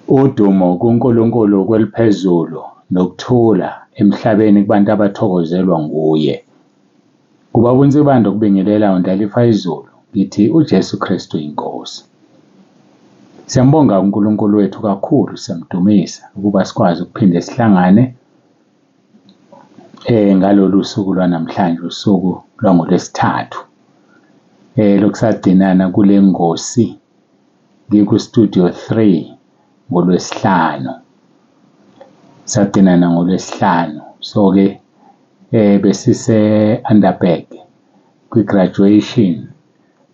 Udumo kuNkulunkulu kweliphezulu nokuthula emhlabeni kubantu abathokozelwa nguye. Kubaba uNsibanda okubingelela undlalifa izulu, ngithi uJesu Kristu inkosi. Siyambonga uNkulunkulu wethu kakhulu, siyamdumisa ukuba sikwazi ukuphinde sihlangane ngalolu suku lwanamhlanje, usuku lwangoLwesithathu. Lokusagcinana kule ngosi ngikustudio 3 ngoLwesihlanu. Sagcinana ngoLwesihlanu. So-ke besise-Underberg kwi-graduation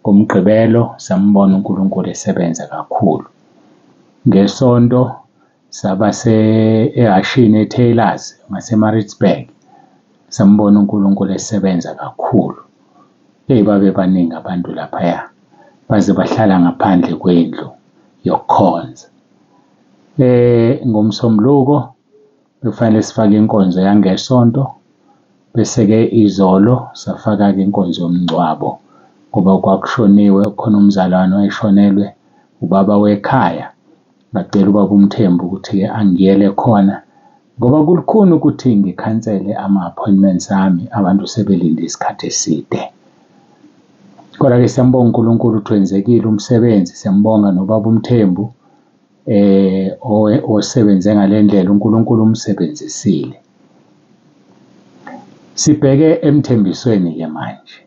ngomgqibelo sambona uNkulunkulu esebenza kakhulu. Ngesonto saba e-Hashini eTaylors ngase-Maritzburg, sambona uNkulunkulu esebenza kakhulu. Babe baningi abantu laphaya, baze bahlala ngaphandle kwendlu yokukhonza. Ngomsombuluko bekufanele sifake inkonzo yangesonto, bese-ke izolo safaka-ke inkonzo yomngcwabo ngoba kwakushoniwe, khona umzalwane wayeshonelwe ubaba wekhaya. Ngacela ubaba uMthembu ukuthi-ke angiyele khona ngoba kulukhuni ukuthi ngikhansele ama-appointments ami, abantu sebelinde isikhathi eside. Kodwa-ke siyambonga uNkulunkulu ukuthi wenzekile umsebenzi. Siyambonga nobaba uMthembu osebenze ngale ndlela, uNkulunkulu umsebenzisile. Sibheke emthembisweni-ke manje.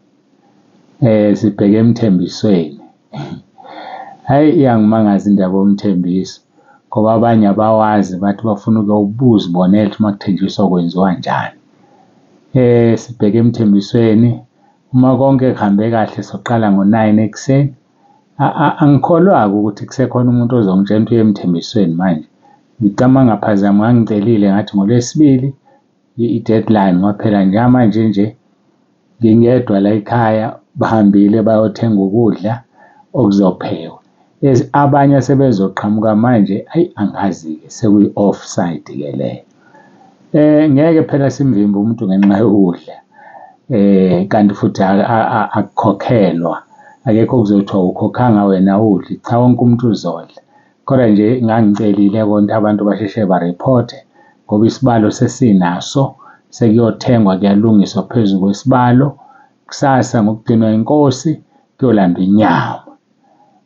Sibheke emthembisweni. Hayi, iyangimangaza indaba yomthembiso ngoba abanye abawazi bathi bafuna ukubuza ubonela ukuthi makuthenjiswa kwenziwa njani. Sibheke emthembisweni. Uma konke kuhambe kahle soqala ngo-9 ekuseni. Angikholwa-ke ukuthi kusekhona umuntu ozongitshela ukuthi uye emthembisweni manje. Ngicama ngaphazama, ngangicelile ngathi ngoLwesibili i-deadline kwaphela njengamanje nje ngingedwa la ekhaya, bahambile bayothenga ukudla okuzophekwa. Abanye sebezoqhamuka manje, hayi angazi-ke sekuyi-offside-ke leyo. Ngeke phela simvimbe umuntu ngenxa yokudla, kanti futhi akukhokhelwa. Akekho okuzothiwa ukhokhanga wena udle, cha wonke umuntu uzodla. Kodwa nje ngangicelile konke abantu basheshe barephothe ngoba isibalo sesinaso sekuyothengwa, kuyalungiswa phezu kwesibalo. Kusasa ngokugcinwa inkosi kuyolandwa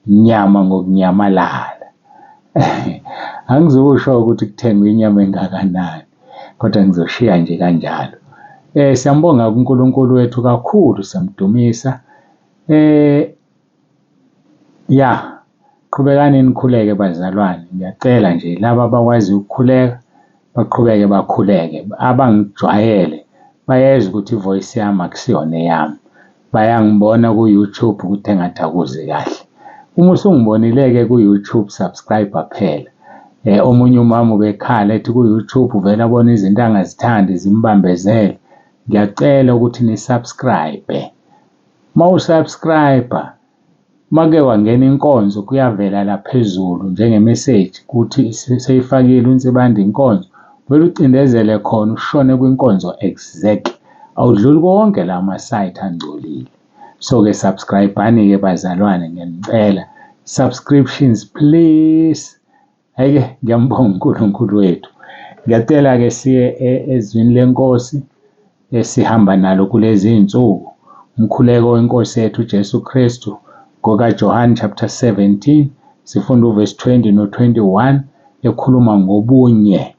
inyama ngokunyamalala. Angizusho ukuthi kuthengwe inyama engakanani, kodwa ngizoshiya nje kanjalo. Siyambonga uNkulunkulu wethu kakhulu, siyamdumisa. Qhubekani nikhuleke bazalwane. Ngiyacela nje laba abakwazi ukukhuleka baqhubeke bakhuleke. Abangijwayele bayezwa ukuthi ivoice yami akusiyona eyami. Bayangibona ku-YouTube ukuthi engathi akuzi kahle. Uma usungibonile-ke ku-YouTube, subscribe phela. Omunye umama ubekhala ethi ku-YouTube uvele abone izinto angazithandi zimbambezele. Ngiyacela ukuthi ni-subscribe. Uma usubscribe, make wangena inkonzo kuyavela la phezulu njengemeseji ukuthi seyifakile uNsibanda inkonzo. Vele ucindezele khona ushone kwinkonzo exactly. Awudluli konke la ma-site angcolile. So-ke subscribe-ani-ke bazalwane, ngiyanicela. Subscriptions please. Hhayi-ke ngiyambonga uNkulunkulu wethu. Ngiyacela-ke siye ezwini lenkosi esihamba nalo kulezi iy'nsuku. Umkhuleko wenkosi yethu uJesu Kristu ngokaJohane chapter 17 sifunda uverse 20 no-21 ekhuluma ngobunye.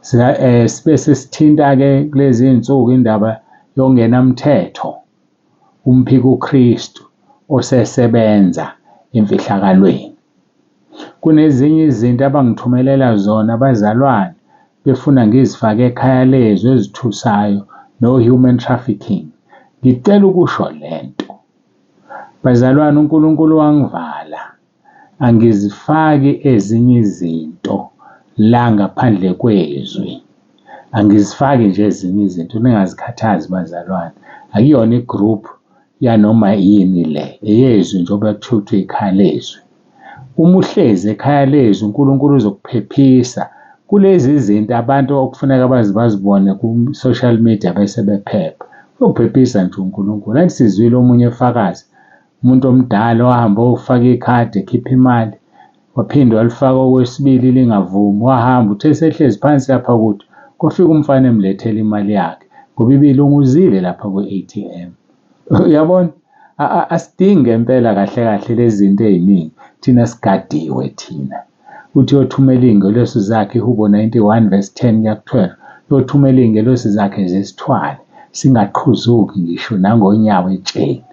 Sibe sesithinta-ke kulezi iy'nsuku indaba yongenamthetho, umphiko uKristu osesebenza emfihlakalweni. Kunezinye izinto abangithumelela zona abazalwane befuna ngizifake ekhaya lezo ezithusayo, no-human trafficking. Ngicela ukusho lento. Bazalwane, uNkulunkulu wangivala. Angizifaki ezinye izinto la ngaphandle kwezwi. Angizifaki nje ezinye izinto, ningazikhathazi bazalwane. Akuyona igroup yanoma yini le, eyezwi njengoba kuthiwa ukuthi ikhaya lezwi. Uma uhlezi ekhaya lezwi, uNkulunkulu uzokuphephisa kulezi zinto abantu okufuneka bazibone ku-social media bese bephepha. Uyokuphephisa nje uNkulunkulu. Angithi sizwile omunye efakazi, umuntu omdala ohamba ofaka ikhadi ekhipha imali, waphinde walifaka okwesibili lingavumi, wahamba uthe esehlezi phansi lapha kuthi kwafika umfana emlethela imali yakhe ngoba ibilunguzile lapha kwe-ATM. Uyabona, asidingi ngempela kahle kahle lezi zinto ey'ningi, thina sigadiwe thina. Uthi uyothumela iy'ngelosi zakhe, Ihubo 91 verse 10 kuya ku-12, uyothumela iy'ngelosi zakhe zisithwale singaqhuzuki ngisho nangonyawo etsheni.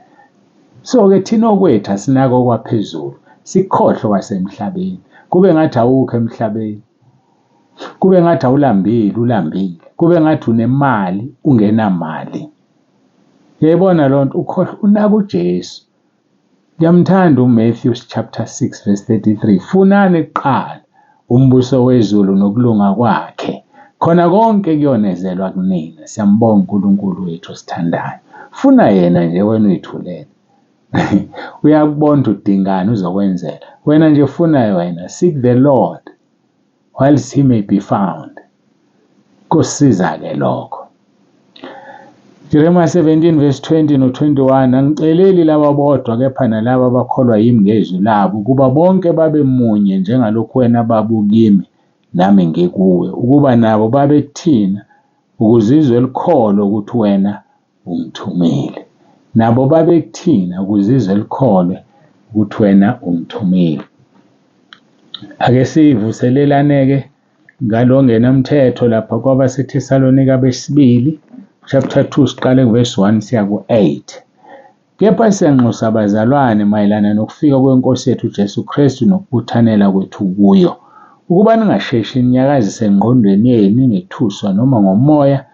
So-ke thina okwethu asinako okwaphezulu, sikhohlwe kwasemhlabeni, kube ngathi awukho emhlabeni, kube ngathi awulambile ulambile, kube ngathi unemali ungenamali. Uyayibona loo nto, ukhohlwa unaka uJesu. Ngiyamthanda uMatthew chapter 6 verse 33, funani kuqala umbuso wezulu nokulunga kwakhe, khona konke kuyonezelwa kunina. Siyambonga uNkulunkulu wethu osithandayo. Funa yena nje wena uyithulele. Uyakubona udingani uzokwenzela. Wena nje funa wena, seek the Lord whilst he may be found. Kusisiza-ke lokho. Jeremiah 17 verse 20 no-21, angiceleli laba bodwa kepha nalaba abakholwa yimi ngezwi labo, ukuba bonke babe munye njengalokhu wena baba kimi nami ngikuwe, ukuba nabo babe kuthina, ukuze izwe likholwe ukuthi wena ungithumile. Nabo babe kuthina, ukuze izwe likholwe ukuthi wena ungithumile. Ake sivuselelane-ke ngalo ngenamthetho lapha kwabaseThesalonika besibili, chapter 2 siqale verse 1 siya ku-8. Kepha siyanxusa abazalwane mayelana nokufika kweNkosi yethu uJesu Kristu nokubuthanela kwethu kuyo, ukuba ningasheshi ninyakazise engqondweni yenu ngethuswa noma ngomoya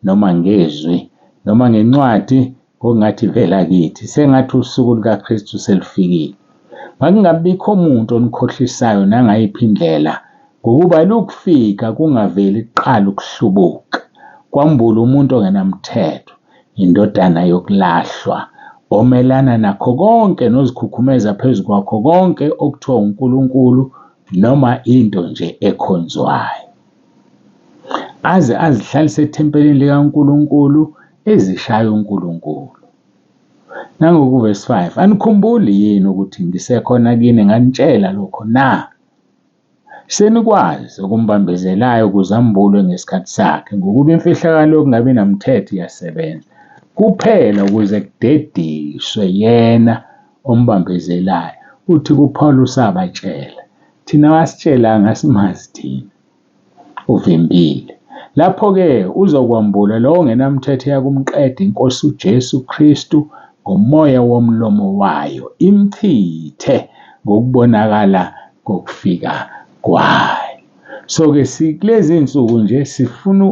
noma ngezwi noma ngencwadi ngokungathi ivela kithi, sengathi usuku lukaKristu selufikile. Makungabikho umuntu onikhohlisayo nangayiphi indlela, ngokuba lokufika kungaveli kuqala ukuhlubuka. Kwambula umuntu ongenamthetho, indodana yokulahlwa, omelana nakho konke nozikhukhumeza phezu kwakho konke okuthiwa uNkulunkulu noma into nje ekhonzwayo, aze azihlalise ethempelini likaNkulunkulu ezishaya uNkulunkulu. Nangoku verse 5, anikhumbuli yini ukuthi ngisekhona kini nganitshela lokho na? Senikwazi okumbambezelayo ukuze ambulwe ngesikhathi sakhe, ngokuba imfihlakalo yokungabi namthetho iyasebenza kuphela ukuze kudediswe yena ombambezelayo. Uthi kuPawulos abatshela, thina wasitshelanga simazi thina, uvimbile. Lapho-ke uzokwambula lo ongenamthetho yakumqeda iNkosi uJesu Kristu ngomoya womlomo wayo, imchithe ngokubonakala kokufika kwayo. So-ke kulezi insuku nje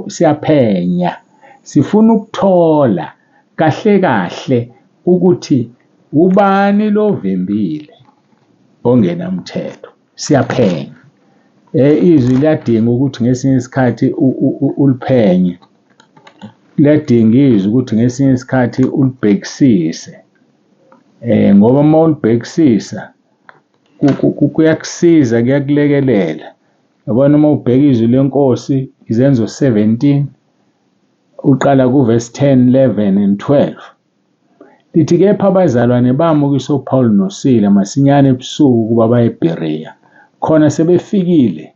siyaphenya, sifuna ukuthola kahle kahle ukuthi ubani lo vimbile ongenamthetho. Siyaphenya. Izwi liyadinga ukuthi ngesinye isikhathi uliphenye. Liyadinga izwi ukuthi ngesinye isikhathi ulibhekisise. Ngoba uma ulibhekisisa kuyakusiza, kuyakulekelela. Yabona uma ubheka izwi leNkosi, Izenzo 17, uqala kuverse 10, 11 and 12. Lithi kepha abazalwane bamukisa uPawulu noSila masinyane ebusuku ukuba baye eBheriya. Khona sebefikile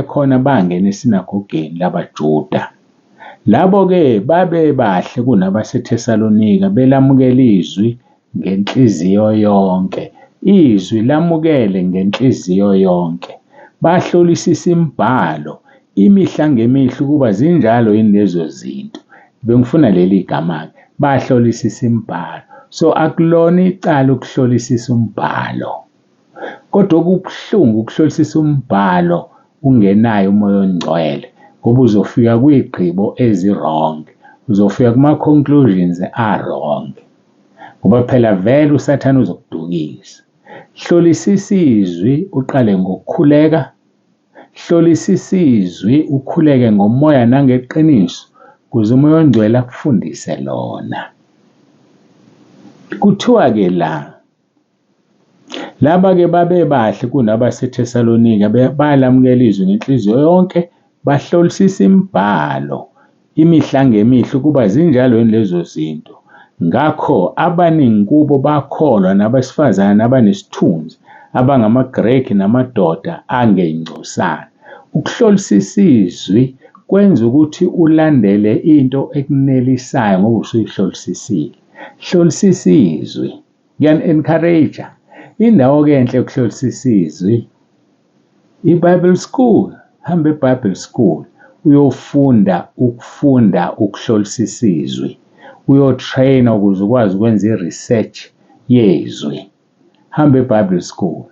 khona bangena esinagogeni labaJuda. Labo-ke babe bahle kunabaseThesalonika, belamukela izwi ngenhliziyo yonke. Izwi lamukele ngenhliziyo yonke. Bahlolisisa imibhalo imihla ngemihla ukuba zinjalo yini lezo zinto. Bengifuna leli gama-ke, bahlolisisa imibhalo. So akulona icala ukuhlolisisa umbhalo, kodwa kubuhlungu ukuhlolisisa umbhalo ungenayo umoya ongcwele, ngoba uzofika kwiy'gqibo ezi-wrong, uzofika kuma-conclusions a-wrong, ngoba phela vele usathane uzokudukisa. Hlolisisa izwi, uqale ngokukhuleka. Hlolisisa izwi, ukhuleke ngomoya nangeqiniso, ukuze umoya ongcwele akufundise lona. Kuthiwa-ke laba-ke babe bahle kunabaseThesalonika, balamukela izwi ngenhliziyo yonke, bahlolisisa imibhalo imihla ngemihla ukuba zinjalo yini lezo zinto. Ngakho abaningi kubo bakholwa, nabesifazane abanesithunzi abangamaGreki namadoda angeyingcosana. Ukuhlolisisa izwi kwenza ukuthi ulandele into ekunelisayo ngoba usuyihlolisisile. Hlolisisa izwi. Ngiyani-encourage-a. Indawo-ke enhle yokuhlolisisa izwi i-Bible school. Hamba e-Bible school uyofunda ukuhlolisisa izwi. Uyotraina ukuze ukwazi ukwenza i-research yezwi. Hamba e-Bible school.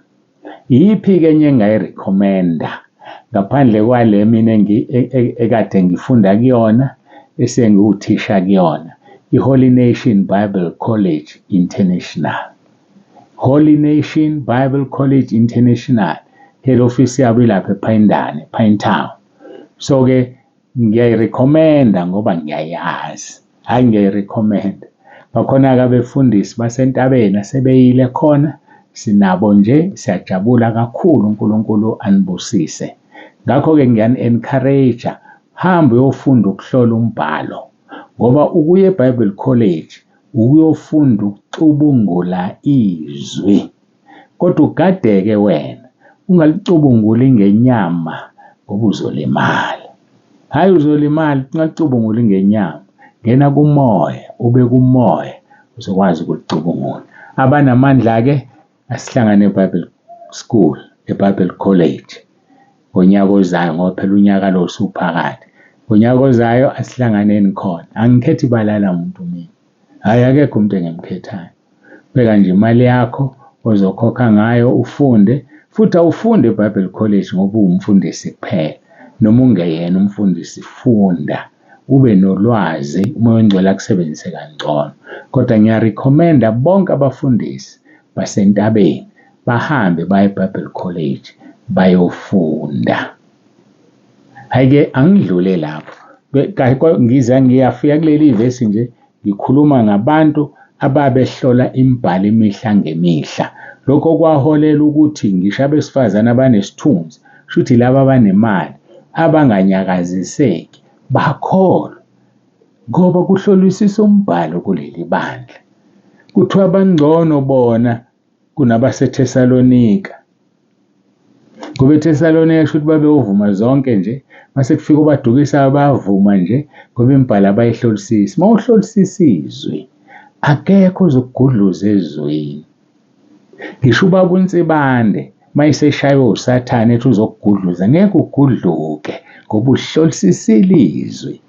Iyiphi-ke enye engayirekhomenda ngaphandle kwale mina ekade ngifunda kuyona esengiwuthisha kuyona? I-Holy Nation Bible College International. Holy Nation Bible College International. Head office yabo ilapha ePhindane, Pinetown. So-ke ngiyayirekhomenda ngoba ngiyayazi. Hayi ngiyayirekhomenda. Bakhona-ke abefundisi basentabeni asebeyile khona. Sinabo nje, siyajabula kakhulu, uNkulunkulu anibusise. Ngakho-ke ngiyani-encourage-a, hamba uyofunda ukuhlola umbhalo. Ngoba ukuya eBible College ukuyofunda ukucubungula izwi. Kodwa ugadeke wena, ungalicubunguli ngenyama ngoba uzolimala. Hhayi uzolimala, ungalicubunguli ngenyama. Ngena kumoya, ube kumoya, uzokwazi ukulicubungula. Abanamandla-ke asihlangane eBible School, eBible College. Ngonyaka ozayo ngoba phela unyaka lo usuphakathi. Ngonyaka ozayo asihlanganeni khona. Angikhethi balala muntu mina. Hhayi akekho umuntu engimkhethayo. Beka nje imali yakho ozokhokha ngayo ufunde. Futhi awufunde eBible College ngoba uwumfundisi kuphela. Noma ungeyena umfundisi, funda. Ube nolwazi, umoya ongcwele akusebenzise kangcono. Kodwa ngiyarekhomenda bonke abafundisi basentabeni bahambe baye eBible College bayofunda. Hhayi-ke angidlule lapho. Ngiyafika kuleli vesi nje ngikhuluma ngabantu ababehlola imibhalo imihla ngemihla. Lokho kwaholela ukuthi ngisho abesifazane abanesithunzi, shuthi laba abanemali, abanganyakaziseki, bakholwa. Ngoba kuhlolisisa umbhalo kuleli bandla. Kuthiwa bangcono bona kunabaseThesalonika. Ngoba eThesalonika shuthi babeyovuma zonke nje. Mase kufika ubadukisa abavuma nje ngoba imibhalo abayihlolisisi. Uma uhlolisisa izwi, akekho ozokugudluza ezweni. Ngisho ubaba uNsibande mayiseshaywe usathane ethi uzokugudluza, ngeke ugudluke ngoba uhlolisisile izwi.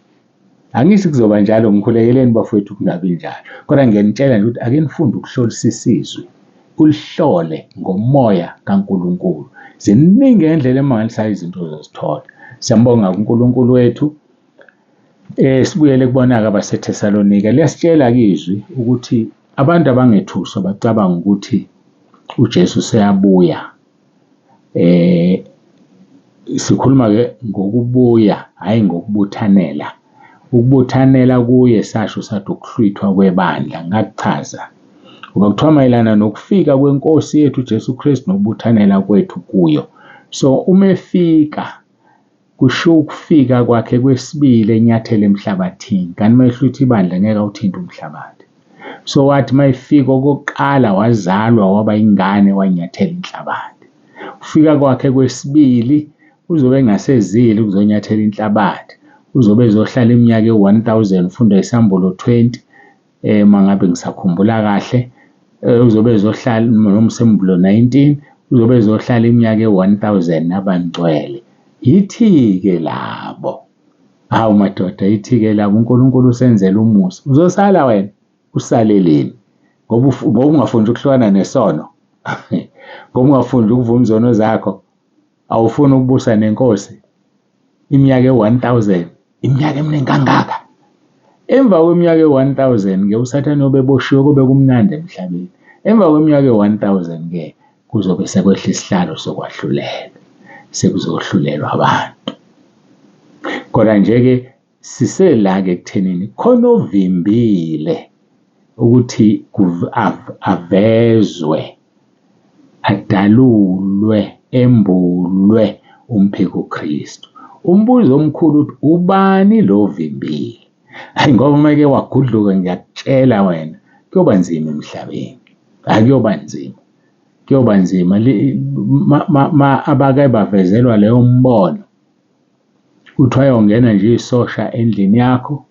Angithi kuzoba njalo, ngikhulekeleni bafowethu kungabi njalo. Kodwa ngiyanitshela nje ukuthi ake nifunde ukuhlolisisa izwi. Ulihlole ngomoya kaNkulunkulu. Ziningi ngendlela emangalisayo izinto ozozithola. Siyambonga uNkulunkulu wethu. Sibuyele kubona-ke abaseThesalonika. Liyasitshela-ke izwi ukuthi abantu abangethuswa bacabanga ukuthi uJesu seyabuya. Sikhuluma-ke ngokubuya, hhayi ngokubuthanela. Ukubuthanela kuye sasho sathi ukuhlwithwa kwebandla, ngakuchaza. Ngoba kuthiwa mayelana nokufika kwenkosi yethu uJesu Kristu nokubuthanela kwethu kuyo. So uma efika, kusho ukufika kwakhe kwesibili enyathela emhlabathini. Kanti uma ehlwitha ibandla ngeke awuthinte umhlabathi. So wathi uma efika okokuqala wazalwa waba ingane wanyathela inhlabathi. Ufika kwakhe kwesibili uzobe engasezile ukuzonyathela inhlabathi. Uzobe ezohlala iminyaka e-1000, ufunda isambulo 20, mangabe ngisakhumbula kahle. Uzobe ezohlala nomsembulo 19, uzobe ezohlala iminyaka e-1000 nabangcwele. Ithi-ke labo, hawu madoda, ithi-ke labo uNkulunkulu usenzela umusa. Uzosala wena, usaleleni. Ngoba ungafundi ukuhlukana nesono. Ngoba ungafundi ukuvuma izono zakho. Awufuni ukubusa nenkosi. Iminyaka e-1000, iminyaka eminingi kangaka. Emva kweminyaka e-1000-ke usathane obeboshiwe kube kumnandi emhlabeni. Emva kweminyaka e-1000-ke kuzobe sekwehla isihlalo sokwahlulela. Sekuzohlulelwa abantu. Kodwa nje-ke sisela-ke ekuthenini khona ovimbile ukuthi avezwe, adalulwe, embulwe umphiko uKristu. Umbuzo omkhulu uthi ubani lo vimbile? Hayi ngoba uma-ke wagudluka ngiyakutshela wena kuyoba nzima emhlabeni. Akuyoba nzima. kuyoba nzima abake bavezelwa leyo mbono, kuthiwa yongena nje isosha endlini yakho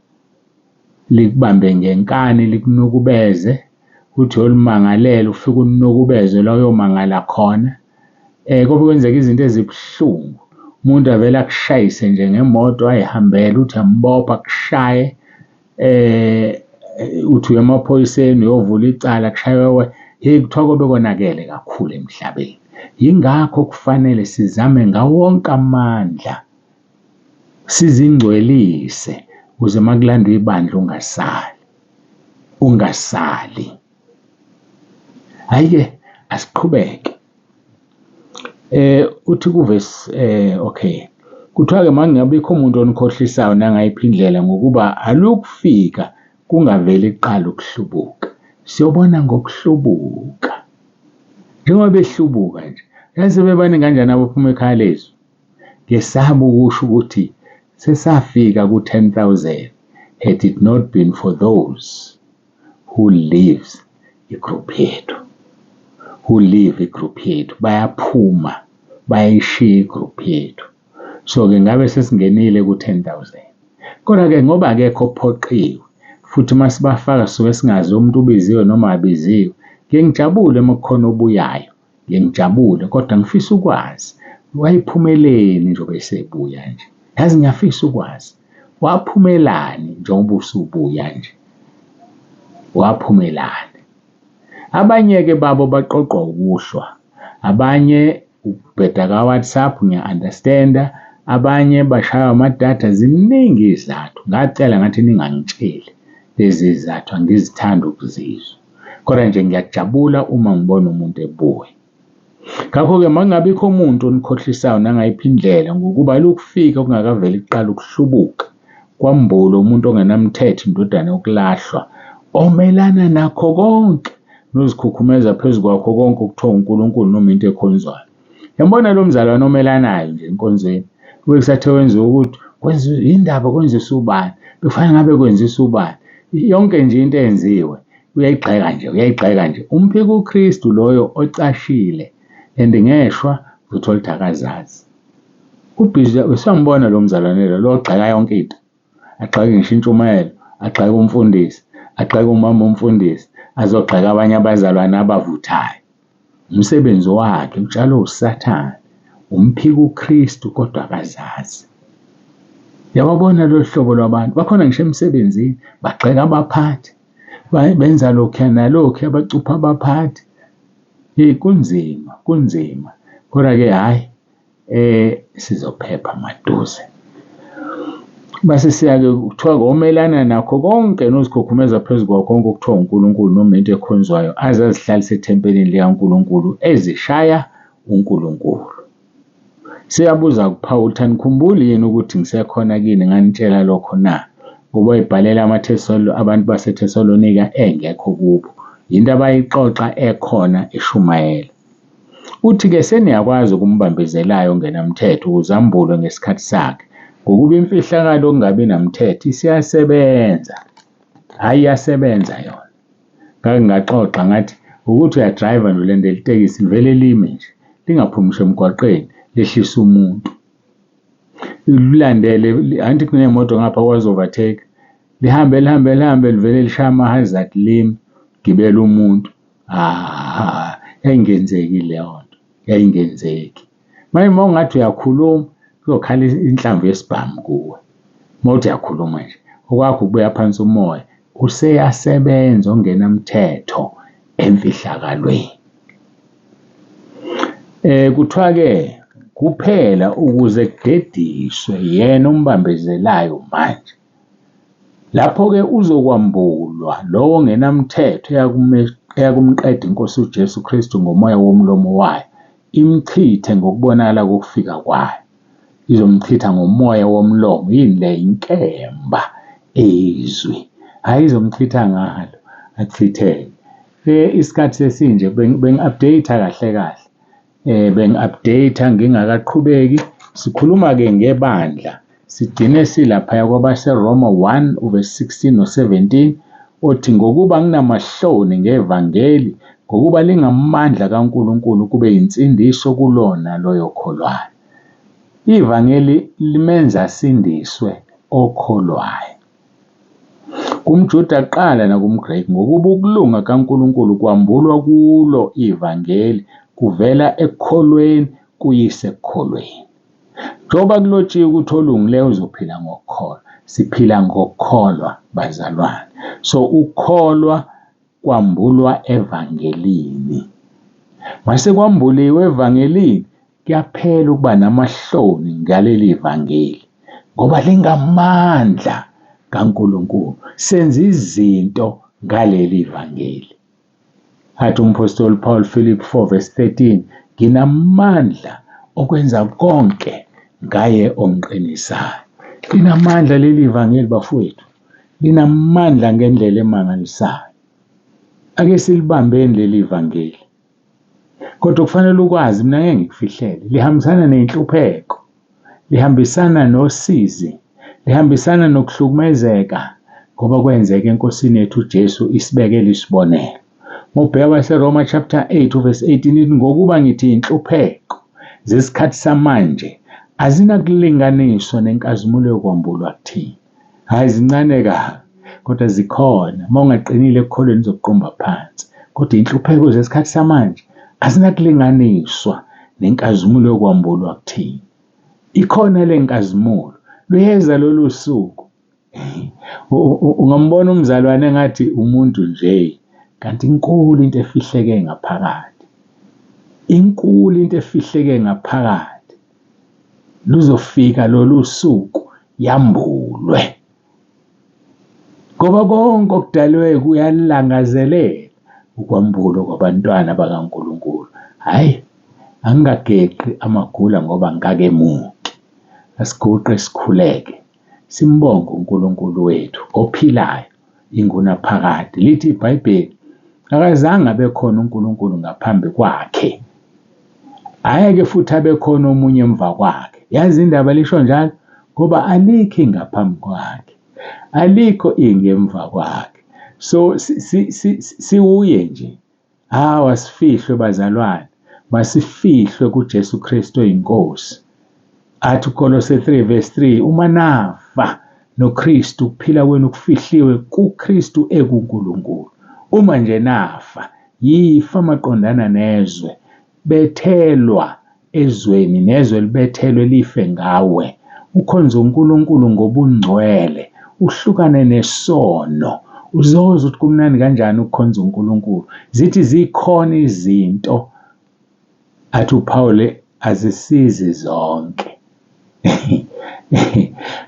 likubambe ngenkani likunukubeze, uthi yolimangalela ufike unukubeze la uyomangala khona. Kube kwenzeka izinto ezibuhlungu, umuntu avele akushayise nje ngemoto ayihambele, uthi ambopha akushaye, uthi uya emaphoyiseni uyovula icala kushaywe kuthiwa kobe konakele kakhulu emhlabeni. Yingakho kufanele sizame ngawo wonke amandla sizingcwelise ukuze makulandwa ibandla ungasali. Hhayi-ke asiqhubeke. Uthi kuvesi okay, kuthiwa-ke makungabikho umuntu onikhohlisayo nangayiphi indlela ngokuba alukufika kungaveli kuqala ukuhlubuka. Siyobona ngokuhlubuka, njengoba behlubuka nje, yazi bebaningi kanjani abaphuma ekhaya lethu. Ngesaba ukusho ukuthi sesafika ku-10,000 had it not been for those who live igroup yethu, bayaphuma bayayishiya igroup yethu. So-ke ngabe sesingenile ku-10,000. Kodwa-ke ngoba akekho ophoqiwe futhi masibafaka sisuke singazi umuntu ubiziwe noma abiziwe, ngeke ngijabule uma kukhona obuyayo, ngeke ngijabule, kodwa ngifisa ukwazi wayiphumeleni njengoba esebuya nje. Yazi ngiyafisa ukwazi waphumelani njengoba usubuya nje, waphumelani? Abanye-ke babo baqoqwa ukuhlwa, abanye ukubheda ka-WhatsApp, ngiya-understanda, abanye bashaywa amadata. Ziningi izizathu, ngacela ngathi ningangitsheli lezi izizathu, angizithandi ukuzizwa, kodwa nje ngiyajabula uma ngibona umuntu ebuya. Ngakho-ke makungabikho umuntu onikhohlisayo nangayiphi indlela ngokuba alukufika kungakaveli kuqala ukuhlubuka, kwambulo umuntu ongenamthetho, indodana yokulahlwa, omelana nakho konke nozikhukhumeza phezu kwakho konke okuthiwa uNkulunkulu noma into ekhonzwayo. Yambona lo mzalwane omelanayo nje enkonzweni, kube kusathe wenziwa ukuthi indaba kwenzisa ubani, bekufanele ngabe kwenzisa ubani. Yonke nje into eyenziwe uyayigxeka nje. Umphika uKristu loyo ocashile and ngeshwa uthola ukuthi akazazi. Ubhizi usangibona lo mzalwane lo ogxeka yonke into, agxeke ngisho intshumayelo, agxeke umfundisi, agxeke umama umfundisi, azogxeka abanye abazalwane abavuthayo. Umsebenzi wakhe utshalwe uSathane, umphika uKristu kodwa akazazi. Yababona lo hlobo lwabantu bakhona ngisho emsebenzini bagxeka abaphathi, benza lokhu nalokhu, abacupha abaphathi. Kunzima. Kodwa-ke hhayi, sizophepha maduze. Base siya-ke kuthiwa omelana nakho konke nozikhukhumeza phezu kwakho konke okuthiwa uNkulunkulu noma into ekhonzwayo, azazihlalise ethempelini likaNkulunkulu ezishaya uNkulunkulu. Siyabuza kuPawulu, anikhumbuli yini ukuthi ngisekhona kini nganitshela lokho na? Ngoba ibhalela abantu baseThesalonika engekho kubo, yinto abayixoxa ekhona eShumayela. Uthi-ke seniyakwazi ukumbambezelayo ongenamthetho ukuze ambulwe ngesikhathi sakhe, ngokuba imfihlakalo okungabi namthetho isiyasebenza. Hhayi, iyasebenza yona. Ngake ngaxoxa ngathi ukuthi uyadrayiva nolendela itekisi livele lime nje, lingaphumisha emgwaqeni, lehlisa umuntu. Lilandele, anti kunemoto ngapha kwazi-overtake, lihambe livele lishaya ama-hazard lime, gibela umuntu. Yayingenzeki leyo nto, yayingenzeki. Manje uma ungathi uyakhuluma kuzokhala inhlamvu yesibhamu kuwe. Uma uthi uyakhuluma nje, okwakho ukubuya phansi umoya, useyasebenza ongenamthetho emfihlakalweni. Kuthiwa-ke kuphela ukuze kudediswe yena ombambezelayo manje. Lapho-ke uzokwambulwa lowo ongenamthetho eyakumqeda iNkosi uJesu Kristu ngomoya womlomo wayo, imchithe ngokubonakala kokufika kwayo. Izomchitha ngomoya womlomo, yini le inkemba ezwi, hhayi izomchitha ngalo achitheke. Isikhathi sesinje bengi-update kahle, bengi-update ngingakaqhubeki. Sikhuluma-ke ngebandla, sigcine silaphaya kwabaseRoma 1:16 no-17, othi ngokuba nginamahloni ngevangeli ngokuba lingamandla kaNkulunkulu kube yinsindiso kulona loyo okholwayo. Ivangeli limenza asindiswe okholwayo. KumJuda kuqala nakumGreki, ngokuba ukulunga kaNkulunkulu kwambulwa kulo ivangeli kuvela ekukholweni kuyise ekukholweni. Njengoba kulotshiwe ukuthi olungileyo uzophila ngokukholwa, siphila ngokukholwa bazalwane. So ukukholwa kwambulwa evangelini. Mase kwambuliwe evangelini, kuyaphela ukuba namahloni ngaleli vangeli ngoba lingamandla kaNkulunkulu. Senza izinto ngaleli vangeli. Athi umpostoli Paul Philippi 4:13, nginamandla okwenza konke ngaye ongiqinisayo. Linamandla leli vangeli bafowethu. Linamandla ngendlela emangalisayo. Ake silibambeni leli vangeli. Kodwa kufanele ukwazi, mina ngeke ngikufihlele, lihambisana nenhlupheko, lihambisana nosizi, lihambisana nokuhlukumezeka ngoba kwenzeka enkosini yethu uJesu isibekele isibonelo. Mubheka kwaseRoma chapter 8:18 ithi, ngokuba ngithi inhlupheko zesikhathi samanje azinakulinganiswa nenkazimulo yokwambulwa kuthina. Hayi zincane kabi, kodwa zikhona. Uma ungaqinile ekukholweni uzokuqumba phansi. Kodwa inhlupheko zesikhathi samanje azinakulinganiswa nenkazimulo yokwambulwa kuthina. Ikhona le nkazimulo, luyeza lolu suku. Ungambona umzalwane engathi umuntu nje, kanti inkulu into efihleke ngaphakathi. Inkulu into efihleke ngaphakathi. Luzofika lolu suku yambulwe. Ngoba konke okudalwe kuyalangazelela ukwambulwa kwabantwana bakaNkulunkulu. Hayi, angingageqi amagula ngoba ngikakemuki. Asiguqe sikhuleke. Simbonge uNkulunkulu wethu ophilayo ingunaphakade. Lithi iBhayibheli, akazange abe khona uNkulunkulu ngaphambi kwakhe. Ayeke futhi abe khona omunye emva kwakhe. Yazi indaba lisho njalo ngoba alikho ingaphambi kwakhe. Alikho ingemva kwakhe. So siuye nje. Hawa sifihlwe bazalwane. Masifihlwe kuJesu Kristu oyinkosi. Athi uKolose 3:3, uma nafa noKristu ukuphila kwenu kufihliwe kuKristu ekuNkulunkulu. Uma nje nafa, yifa maqondana nezwe, bethelwa ezweni nezwe libethelwe life ngawe. Ukhonze uNkulunkulu ngobungcwele, uhlukane nesono. Uzoza ukuthi kumnandi kanjani ukukhonza uNkulunkulu. Zithi zikhona izinto, athi uPaul, azisizi zonke.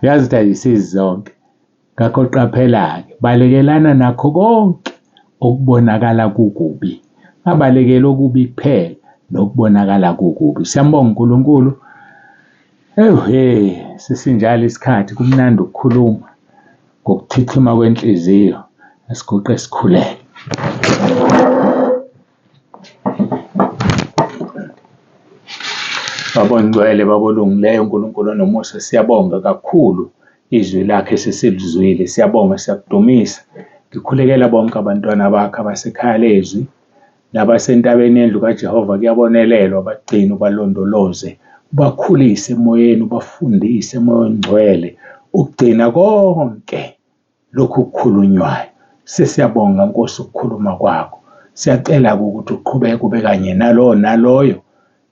Yazi ukuthi ayisizi zonke. Ngakho qaphela-ke, balekelana nakho konke okubonakala kukubi. Abalekela okubi kuphela nokubonakala kukubi. Siyambonga uNkulunkulu. Sesinjalo isikhathi, kumnandi ukukhuluma ngokuthithima kwenhliziyo. Asiguqe sikhuleke. Baba ongcwele, baba olungileyo, uNkulunkulu onomusa, siyabonga kakhulu izwi lakhe sesilizwile. Siyabonga, siyakudumisa. Ngikhulekela bonke abantwana bakhe abasekhaya lezwi, nabasentabeni yendlu kaJehova kuyabonelelwa, bagcine ubalondoloze, ubakhulise emoyeni, ubafundise emoya ongcwele, ukugcina konke lokhu okukhulunywayo. Sesiyabonga Nkosi ukukhuluma kwakho. Siyacela ukuthi uqhubeke ube kanye naloyo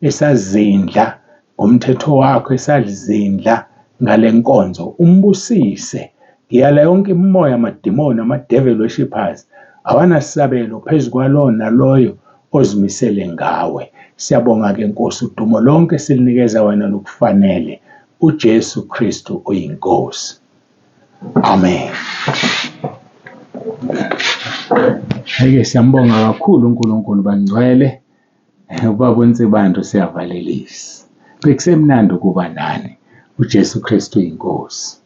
esazindla ngomthetho wakho, esazindla ngale nkonzo. Umbusise. Ngiyala yonke imimoya, amadimoni, ama-devil worshippers, awanasabelo phezu kwalo naloyo ozimisele ngawe. Siyabonga-ke Nkosi, udumo lonke silinikeza wena lokufanele, uJesu Kristu oyinkosi. Amen. Ake siyambonga kakhulu uNkulunkulu bangcwele. Ubaba uNsibantu siyavalelisa. Bekusemnandi ukuba nani. uJesu Kristu uyinkosi.